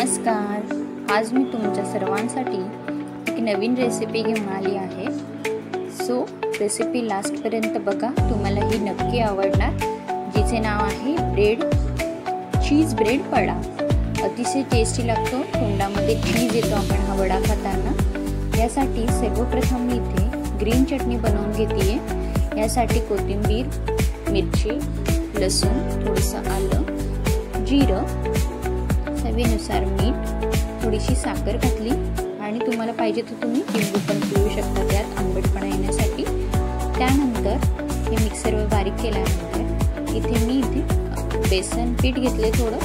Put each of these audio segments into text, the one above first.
नमस्कार, आज मी तुमच्या सर्वांसाठी एक नवीन रेसिपी घेऊन आली आहे। सो रेसिपी लास्टपर्यंत बघा, तुम्हाला ही नक्की आवडणार। जिचे नाव आहे चीज ब्रेड वडा। अतिशय टेस्टी लागतो, तोंडामध्ये चीज येतो आपण हा वडा खाताना। यासाठी सर्वप्रथम मी इथे ग्रीन चटणी बनवून घेते। यासाठी कोथिंबीर, मिरची, लसूण, थोडंसं आलं, जिरं, चवीनुसार मीठ, थोडीशी साखर घातली आणि तुम्हाला पाहिजे तर तुम्ही लिंबू पण पिळू शकता त्यात आंबटपणा येण्यासाठी। त्यानंतर हे मिक्सरवर बारीक केल्यानंतर इथे बेसन पीठ घेतले थोडं,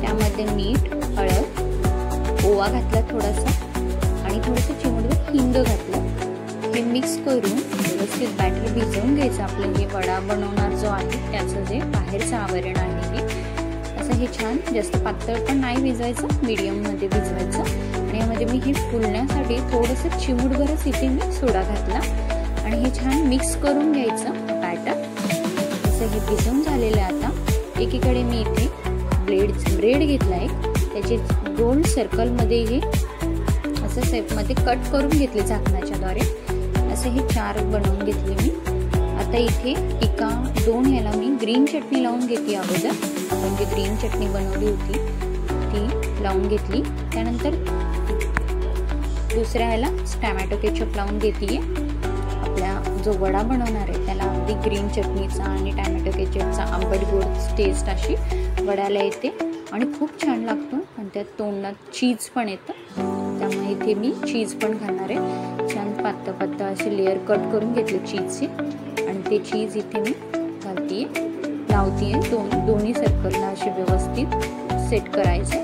त्यामध्ये मीठ, हळद, ओवा घातला थोडासा आणि थोडंसं चिमूटभर हिंग घातलं। हे मिक्स करून व्यवस्थित बॅटर भिजवून घ्यायचं। आपलं हे वडा बनवणार जो आहे त्याचं जे बाहेरचं आवरण आहे हे छान जास्त पातळ पण नाही भिजवायचं, मीडियम मध्ये भिजवायचं। आणि यामध्ये मी हे फुलण्यासाठी थोडंसं चिमूटभरच इथे मी सोडा घातला आणि हे छान मिक्स करून घ्यायचं बॅटर। असं हे भिजवून झालेलं आहे। आता एकीकडे मी इथे ब्रेड घेतला एक, त्याचे गोल सर्कल मध्ये हे असं शेप मध्ये कट करून घेतले झाकणाच्या द्वारे। असे हे 4 बनवून घेतले मी। आता इथे दोन याला मी ग्रीन चटणी लावून घेते अगोदर। आपण जी ग्रीन चटणी बनवली होती ती लावून घेतली। त्यानंतर दुसऱ्या ह्याला टोमॅटो केचप लावून घेते। आपला जो वडा बनवणार आहे त्याला अगदी ग्रीन चटणीचा आणि टोमॅटो केचपचा आंबट गोड टेस्ट अशी वड्याला येते आणि खूप छान लागतो। आणि त्यात तोंडात चीज पण येतं, त्यामुळे इथे मी चीज पण घालणार आहे। छान पातळ असे लेअर कट करून घेतले चीजचे आणि ते चीज इथे मी घालते, लावते। दोन्ही सर्कलला असे व्यवस्थित सेट करायचे।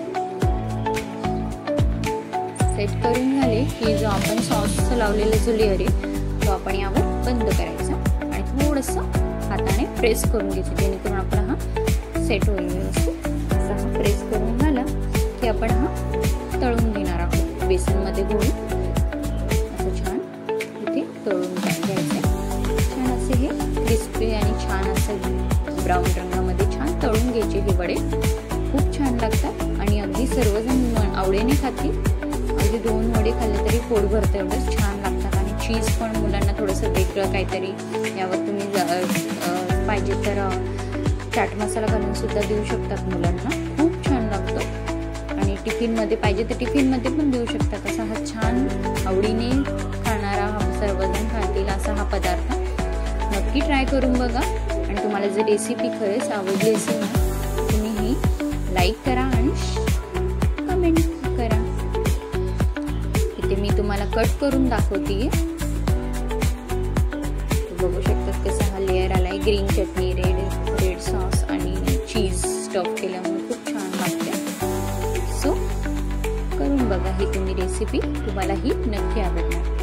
सेट करून झाले की जो आपण सॉस लावलेला जो लेअर आहे तो आपण यावर बंद करायचा आणि थोडंसं हाताने प्रेस करून घ्यायचं, जेणेकरून आपण हा सेट होईल व्यवस्थित। असा हा प्रेस करून झाला की आपण हा तळून घेणार आहोत बेसनमध्ये घोळून। असं छान इथे तळून घ्यायचं। छान असे हे क्रिस्पी आणि छान असं ब्राऊन रंगामध्ये छान तळून घ्यायचे हे वडे। खूप छान लागतात आणि अगदी सर्वजण आवडीने खातील। अगदी 2 वडे खाल्ले तरी पोट भरतं, एवढंच छान लागतात। आणि चीज पण मुलांना थोडंसं वेगळं काहीतरी यावर तुम्ही पाहिजे तर चाट मसाला घालून सुद्धा देऊ शकतात मुलांना, खूप छान लागतो। आणि टिफिनमध्ये पाहिजे तर टिफिनमध्ये पण देऊ शकतात। असा हा छान आवडीने खाणारा सर्वजण खातील असा हा पदार्थ नक्की ट्राय करून बघा। आणि तुम्हाला जर रेसिपी खरंच आवडली असेल ना, तुम्ही ही लाईक करा आणि कमेंट करा। इथे मी तुम्हाला कट करून दाखवते, बघू शकतात कसा हा लेअर आलाय। ग्रीन चटणी, रेड सॉस आणि चीज स्टफ केल्यामुळे खूप छान लागते। सो करून बघा ही तुम्ही रेसिपी, तुम्हाला ही नक्की आवडणार।